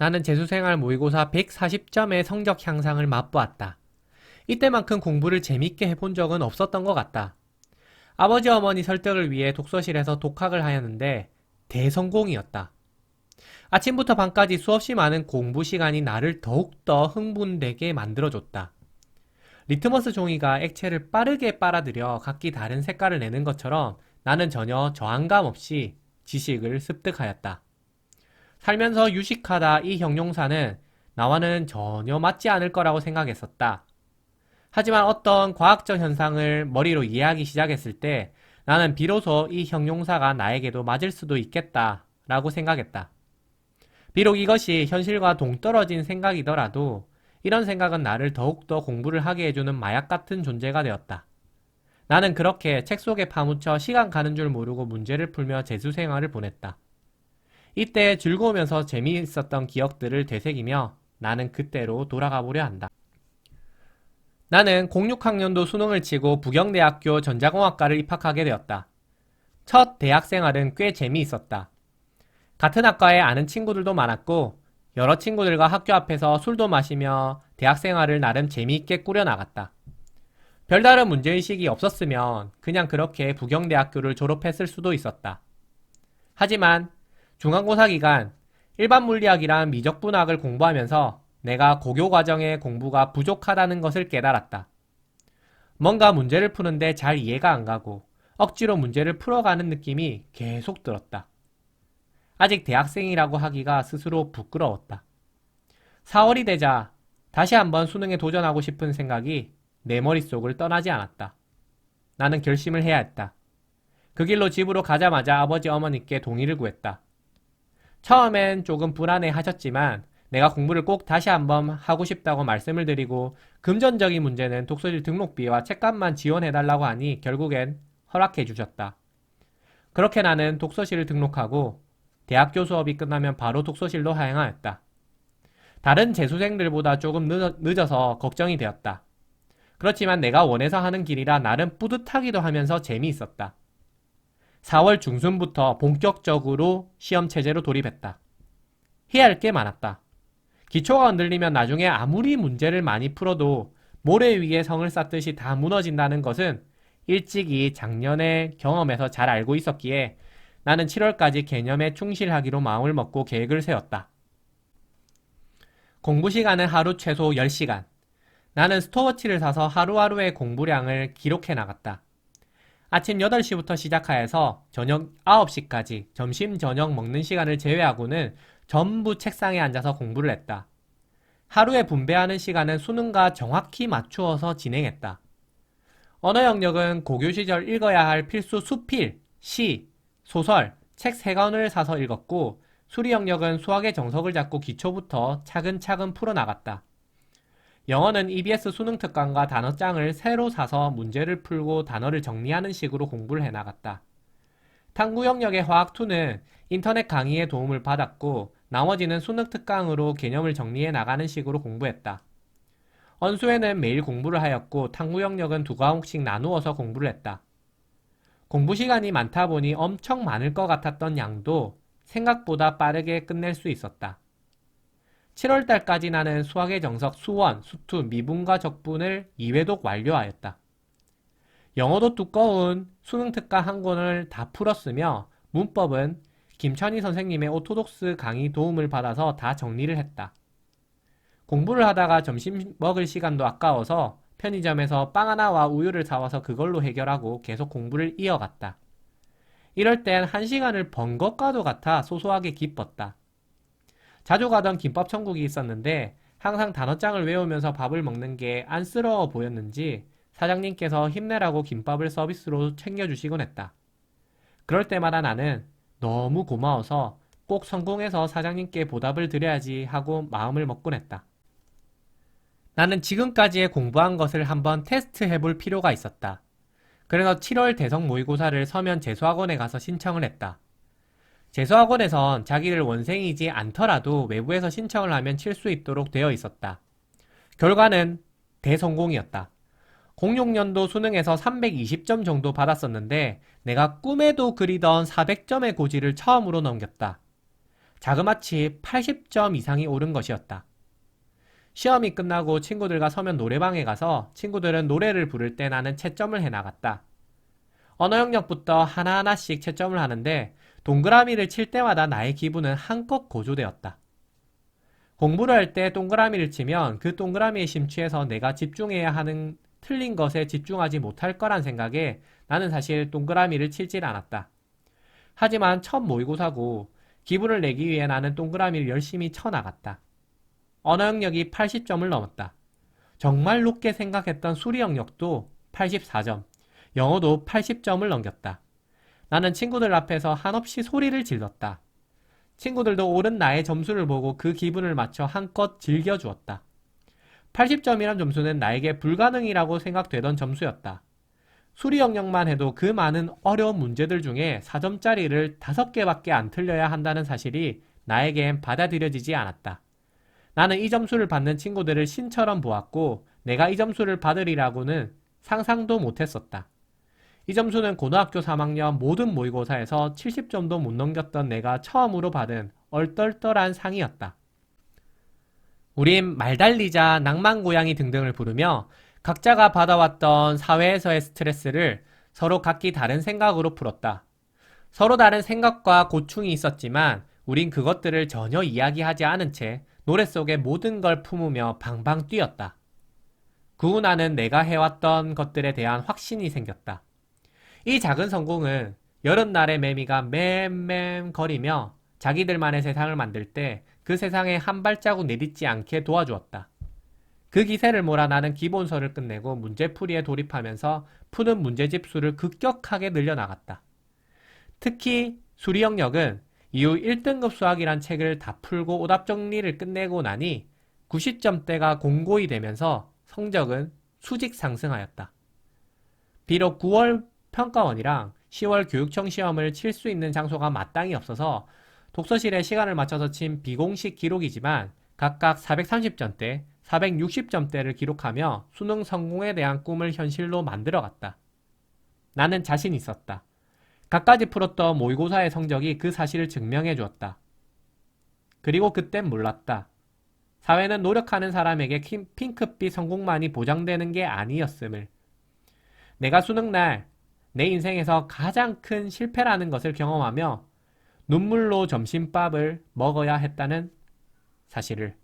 나는 재수생활 모의고사 140점의 성적 향상을 맛보았다. 이때만큼 공부를 재밌게 해본 적은 없었던 것 같다. 아버지 어머니 설득을 위해 독서실에서 독학을 하였는데 대성공이었다. 아침부터 밤까지 수없이 많은 공부 시간이 나를 더욱더 흥분되게 만들어줬다. 리트머스 종이가 액체를 빠르게 빨아들여 각기 다른 색깔을 내는 것처럼 나는 전혀 저항감 없이 지식을 습득하였다. 살면서 유식하다 이 형용사는 나와는 전혀 맞지 않을 거라고 생각했었다. 하지만 어떤 과학적 현상을 머리로 이해하기 시작했을 때 나는 비로소 이 형용사가 나에게도 맞을 수도 있겠다라고 생각했다. 비록 이것이 현실과 동떨어진 생각이더라도 이런 생각은 나를 더욱더 공부를 하게 해주는 마약 같은 존재가 되었다. 나는 그렇게 책 속에 파묻혀 시간 가는 줄 모르고 문제를 풀며 재수 생활을 보냈다. 이때 즐거우면서 재미있었던 기억들을 되새기며 나는 그때로 돌아가 보려 한다. 나는 06학년도 수능을 치고 부경대학교 전자공학과를 입학하게 되었다. 첫 대학생활은 꽤 재미있었다. 같은 학과에 아는 친구들도 많았고 여러 친구들과 학교 앞에서 술도 마시며 대학생활을 나름 재미있게 꾸려나갔다. 별다른 문제의식이 없었으면 그냥 그렇게 부경대학교를 졸업했을 수도 있었다. 하지만 중간고사 기간 일반 물리학이란 미적분학을 공부하면서 내가 고교 과정의 공부가 부족하다는 것을 깨달았다. 뭔가 문제를 푸는데 잘 이해가 안 가고 억지로 문제를 풀어가는 느낌이 계속 들었다. 아직 대학생이라고 하기가 스스로 부끄러웠다. 4월이 되자 다시 한번 수능에 도전하고 싶은 생각이 내 머릿속을 떠나지 않았다. 나는 결심을 해야 했다. 그 길로 집으로 가자마자 아버지 어머니께 동의를 구했다. 처음엔 조금 불안해 하셨지만 내가 공부를 꼭 다시 한번 하고 싶다고 말씀을 드리고 금전적인 문제는 독서실 등록비와 책값만 지원해달라고 하니 결국엔 허락해 주셨다. 그렇게 나는 독서실을 등록하고 대학교 수업이 끝나면 바로 독서실로 하행하였다. 다른 재수생들보다 조금 늦어서 걱정이 되었다. 그렇지만 내가 원해서 하는 길이라 나름 뿌듯하기도 하면서 재미있었다. 4월 중순부터 본격적으로 시험 체제로 돌입했다. 해야 할 게 많았다. 기초가 흔들리면 나중에 아무리 문제를 많이 풀어도 모래 위에 성을 쌓듯이 다 무너진다는 것은 일찍이 작년의 경험에서 잘 알고 있었기에 나는 7월까지 개념에 충실하기로 마음을 먹고 계획을 세웠다. 공부 시간은 하루 최소 10시간. 나는 스톱워치를 사서 하루하루의 공부량을 기록해 나갔다. 아침 8시부터 시작하여서 저녁 9시까지 점심 저녁 먹는 시간을 제외하고는 전부 책상에 앉아서 공부를 했다. 하루에 분배하는 시간은 수능과 정확히 맞추어서 진행했다. 언어 영역은 고교 시절 읽어야 할 필수 수필, 시, 소설, 책 3권을 사서 읽었고 수리 영역은 수학의 정석을 잡고 기초부터 차근차근 풀어나갔다. 영어는 EBS 수능 특강과 단어장을 새로 사서 문제를 풀고 단어를 정리하는 식으로 공부를 해나갔다. 탐구 영역의 화학2는 인터넷 강의의 도움을 받았고 나머지는 수능 특강으로 개념을 정리해 나가는 식으로 공부했다. 언수에는 매일 공부를 하였고 탐구 영역은 2과목씩 나누어서 공부를 했다. 공부 시간이 많다 보니 엄청 많을 것 같았던 양도 생각보다 빠르게 끝낼 수 있었다. 7월달까지 나는 수학의 정석 수원, 수투, 미분과 적분을 2회독 완료하였다. 영어도 두꺼운 수능 특강 한 권을 다 풀었으며 문법은 김천희 선생님의 오토독스 강의 도움을 받아서 다 정리를 했다. 공부를 하다가 점심 먹을 시간도 아까워서 편의점에서 빵 하나와 우유를 사와서 그걸로 해결하고 계속 공부를 이어갔다. 이럴 땐 1시간을 번 것과도 같아 소소하게 기뻤다. 자주 가던 김밥 천국이 있었는데 항상 단어장을 외우면서 밥을 먹는 게 안쓰러워 보였는지 사장님께서 힘내라고 김밥을 서비스로 챙겨주시곤 했다. 그럴 때마다 나는 너무 고마워서 꼭 성공해서 사장님께 보답을 드려야지 하고 마음을 먹곤 했다. 나는 지금까지의 공부한 것을 한번 테스트해 볼 필요가 있었다. 그래서 7월 대성 모의고사를 서면 재수학원에 가서 신청을 했다. 재수학원에선 자기들 원생이지 않더라도 외부에서 신청을 하면 칠 수 있도록 되어 있었다. 결과는 대성공이었다. 06년도 수능에서 320점 정도 받았었는데 내가 꿈에도 그리던 400점의 고지를 처음으로 넘겼다. 자그마치 80점 이상이 오른 것이었다. 시험이 끝나고 친구들과 서면 노래방에 가서 친구들은 노래를 부를 때 나는 채점을 해나갔다. 언어 영역부터 하나하나씩 채점을 하는데 동그라미를 칠 때마다 나의 기분은 한껏 고조되었다. 공부를 할 때 동그라미를 치면 그 동그라미에 심취해서 내가 집중해야 하는 틀린 것에 집중하지 못할 거란 생각에 나는 사실 동그라미를 치질 않았다. 하지만 첫 모의고사고 기분을 내기 위해 나는 동그라미를 열심히 쳐나갔다. 언어 영역이 80점을 넘었다. 정말 높게 생각했던 수리 영역도 84점, 영어도 80점을 넘겼다. 나는 친구들 앞에서 한없이 소리를 질렀다. 친구들도 오른 나의 점수를 보고 그 기분을 맞춰 한껏 즐겨주었다. 80점이란 점수는 나에게 불가능이라고 생각되던 점수였다. 수리 영역만 해도 그 많은 어려운 문제들 중에 4점짜리를 5개밖에 안 틀려야 한다는 사실이 나에겐 받아들여지지 않았다. 나는 이 점수를 받는 친구들을 신처럼 보았고 내가 이 점수를 받으리라고는 상상도 못했었다. 이 점수는 고등학교 3학년 모든 모의고사에서 70점도 못 넘겼던 내가 처음으로 받은 얼떨떨한 상이었다. 우린 말달리자, 낭만고양이 등등을 부르며 각자가 받아왔던 사회에서의 스트레스를 서로 각기 다른 생각으로 풀었다. 서로 다른 생각과 고충이 있었지만 우린 그것들을 전혀 이야기하지 않은 채 노래 속의 모든 걸 품으며 방방 뛰었다. 그 후 나는 내가 해왔던 것들에 대한 확신이 생겼다. 이 작은 성공은 여름날의 매미가 맴맴 거리며 자기들만의 세상을 만들 때 그 세상에 한 발자국 내딛지 않게 도와주었다. 그 기세를 몰아 나는 기본서를 끝내고 문제풀이에 돌입하면서 푸는 문제집 수를 급격하게 늘려나갔다. 특히 수리 영역은 이후 1등급 수학이란 책을 다 풀고 오답 정리를 끝내고 나니 90점대가 공고히 되면서 성적은 수직 상승하였다. 비록 9월 평가원이랑 10월 교육청 시험을 칠 수 있는 장소가 마땅히 없어서 독서실에 시간을 맞춰서 친 비공식 기록이지만 각각 430점대, 460점대를 기록하며 수능 성공에 대한 꿈을 현실로 만들어갔다. 나는 자신 있었다. 갖가지 풀었던 모의고사의 성적이 그 사실을 증명해 주었다. 그리고 그땐 몰랐다. 사회는 노력하는 사람에게 핑크빛 성공만이 보장되는 게 아니었음을. 내가 수능날 내 인생에서 가장 큰 실패라는 것을 경험하며 눈물로 점심밥을 먹어야 했다는 사실을.